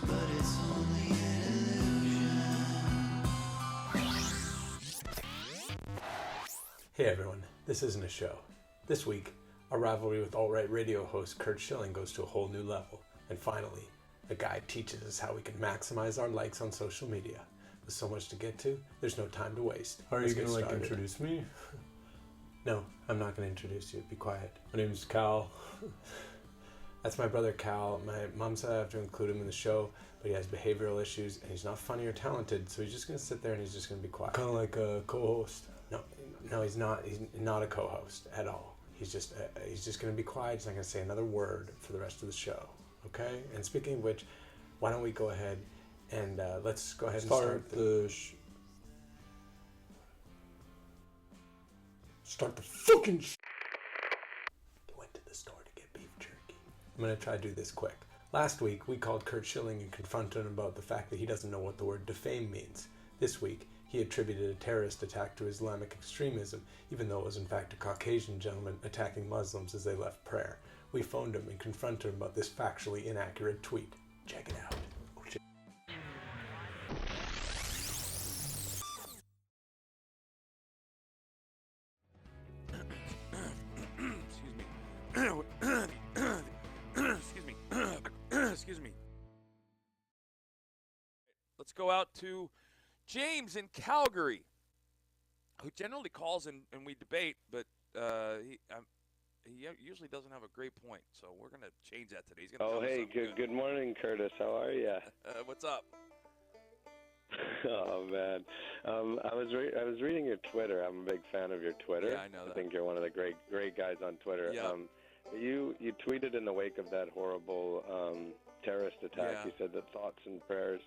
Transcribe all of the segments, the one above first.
but it's only an illusion. Hey everyone, this isn't a show. This week, our rivalry with alt-right radio host Curt Schilling goes to a whole new level. And finally, a guy teaches us how we can maximize our likes on social media. With so much to get to, there's no time to waste. Are you going to introduce me? No, I'm not going to introduce you. Be quiet. My name's Cal. That's my brother Cal. My mom said I have to include him in the show, but he has behavioral issues and he's not funny or talented, so he's just going to sit there and he's just going to be quiet. Kind of like a co-host. No, he's not. He's not a co-host at all. He's just going to be quiet. He's not going to say another word for the rest of the show. Okay? And speaking of which, why don't we go ahead and let's go ahead and start the start the fucking He went to the store to get beef jerky. I'm going to try to do this quick. Last week, we called Curt Schilling and confronted him about the fact that he doesn't know what the word defame means. This week, he attributed a terrorist attack to Islamic extremism, even though it was in fact a Caucasian gentleman attacking Muslims as they left prayer. We phoned him and confronted him about this factually inaccurate tweet. Check it out. Oh, shit. Excuse me. Let's go out to James in Calgary, who generally calls and we debate, but he usually doesn't have a great point, so we're going to change that today. He's gonna good morning, Curtis. How are you? What's up? Oh, man. I was reading your Twitter. I'm a big fan of your Twitter. Yeah, I know that. I think you're one of the great guys on Twitter. Yeah. You tweeted in the wake of that horrible terrorist attack, Yeah. you said that thoughts and prayers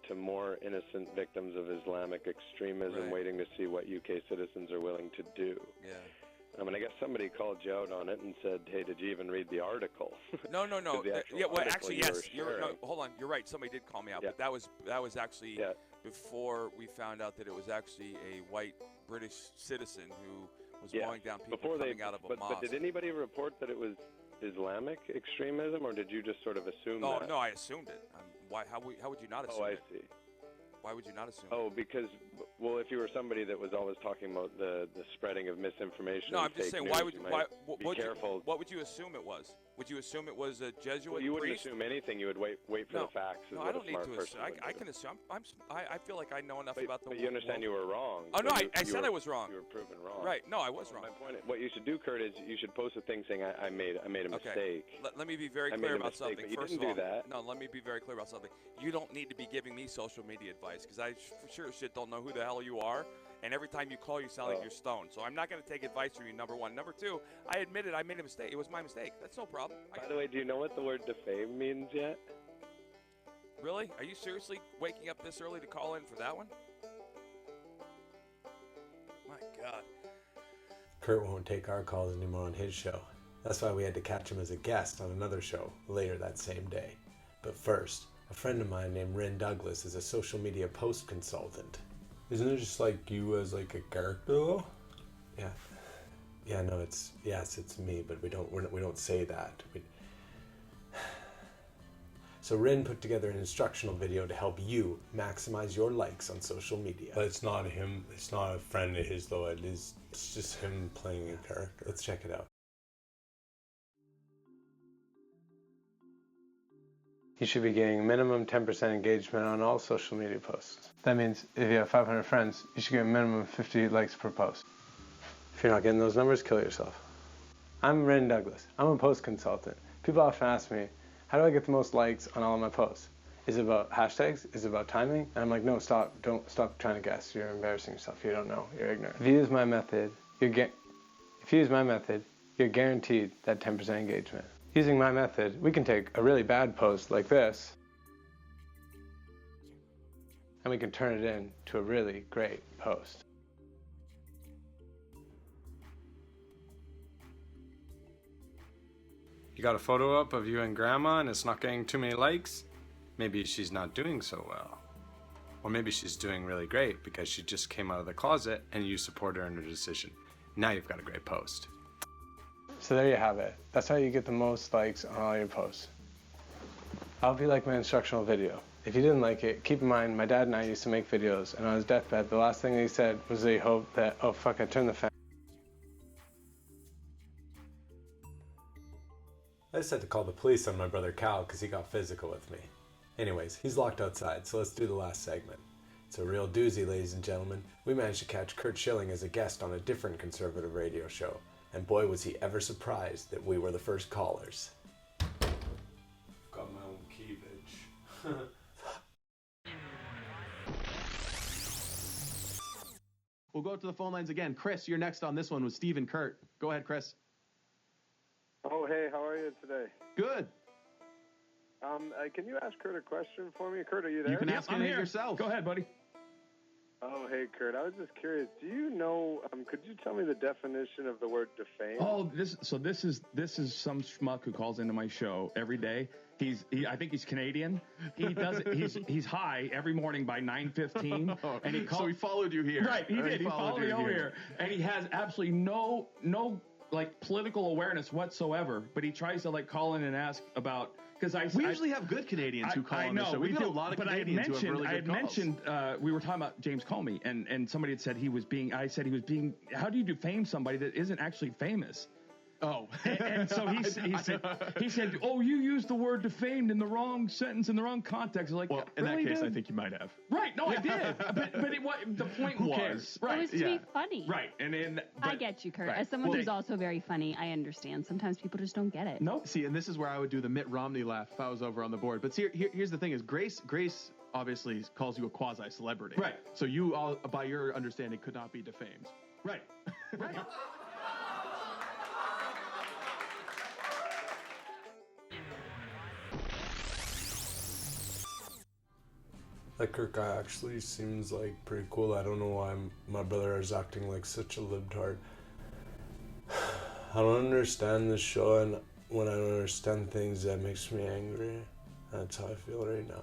to more innocent victims of Islamic extremism, Right. waiting to see what UK citizens are willing to do. Yeah. I guess somebody called you out on it and said, hey, did you even read the article? No. The actual Yeah, well, article actually, you yes. were sharing. Hold on. You're right. Somebody did call me out, Yeah. but that was actually before we found out that it was actually a white British citizen who was mowing down people coming out of a mosque. But did anybody report that it was Islamic extremism, or did you just sort of assume that? No, I assumed it. How would you not assume it? Oh, I see. Why would you not assume it? Oh, because, well, if you were somebody that was always talking about the spreading of misinformation, No, I'm just saying, what would you assume it was? Would you assume it was a Jesuit Well, you wouldn't priest? assume anything. You would wait for the facts. No, I don't need to assume. I can assume. I feel like I know enough about the But you understand you were wrong. Oh, no, I said I was wrong. You were proven wrong. Right. No, I was wrong. My point, what you should do, Kurt, is you should post a thing saying, I made a mistake. Let me be very I clear made a about mistake, something. but you First didn't of all, do that. no, let me be very clear about something. You don't need to be giving me social media advice because I for sure shit don't know who the hell you are. And every time you call, you sound like you're stoned. So I'm not going to take advice from you, number one. Number two, I admitted I made a mistake. It was my mistake. That's no problem. By the way, do you know what the word defame means yet? Really? Are you seriously waking up this early to call in for that one? My God. Curt won't take our calls anymore on his show. That's why we had to catch him as a guest on another show later that same day. But first, a friend of mine named Ren Douglas is a social media post consultant. Isn't it just like you as like a character though? Yeah, no, it's me, but we don't say that. So Ren put together an instructional video to help you maximize your likes on social media. But it's not him. It's not a friend of his though. It's just him playing a character. Let's check it out. You should be getting minimum 10% engagement on all social media posts. That means if you have 500 friends, you should get a minimum 50 likes per post. If you're not getting those numbers, kill yourself. I'm Ren Douglas. I'm a post consultant. People often ask me, how do I get the most likes on all of my posts? Is it about hashtags? Is it about timing? And I'm like, no, stop. Don't stop trying to guess. You're embarrassing yourself. You don't know. You're ignorant. If you use my method, you're guaranteed that 10% engagement. Using my method, we can take a really bad post like this, and we can turn it into a really great post. You got a photo up of you and grandma and it's not getting too many likes? Maybe she's not doing so well. Or maybe she's doing really great because she just came out of the closet and you support her in her decision. Now you've got a great post. So there you have it. That's how you get the most likes on all your posts. I'll be like my instructional video. If you didn't like it, keep in mind my dad and I used to make videos, and on his deathbed, the last thing he said was that he hoped that, oh fuck, I turned the fan. I just had to call the police on my brother Cal because he got physical with me. Anyways, he's locked outside, so let's do the last segment. It's a real doozy, ladies and gentlemen. We managed to catch Curt Schilling as a guest on a different conservative radio show, and boy was he ever surprised that we were the first callers. Got my own key, bitch. We'll go to the phone lines again. Chris, you're next on this one with Steve and Curt. Go ahead, Chris. Oh, hey, how are you today? Good. Can you ask Curt a question for me? Curt, are you there? You can ask it yourself. Go ahead, buddy. Oh, hey, Curt, I was just curious. Do you know, could you tell me the definition of the word defame? Oh, this is some schmuck who calls into my show every day. I think he's Canadian. He does it. He's high every morning by 9:15, and he calls. So he followed you here. Right, he did. He followed me over here, and he has absolutely no like political awareness whatsoever. But he tries to like call in and ask about. We usually have good Canadians who call on the show. We've got a lot of Canadians who have really good calls. I had mentioned, we were talking about James Comey, and somebody had said I said he was being, how do you defame somebody that isn't actually famous? Oh. And so he said, oh, you used the word defamed in the wrong sentence, in the wrong context. Like, well, in really, that case, dude? I think you might have. Right, no, I did. but the point was... Right, it was to be funny. Right, I get you, Curt. Right. As someone who's also very funny, I understand. Sometimes people just don't get it. No. See, and this is where I would do the Mitt Romney laugh if I was over on the board. But see, here's the thing is Grace obviously calls you a quasi-celebrity. Right. So you, all, by your understanding, could not be defamed. Right. Right. That Kirk guy actually seems like pretty cool. I don't know why my brother is acting like such a libtard. I don't understand this show, and when I don't understand things, that makes me angry. That's how I feel right now.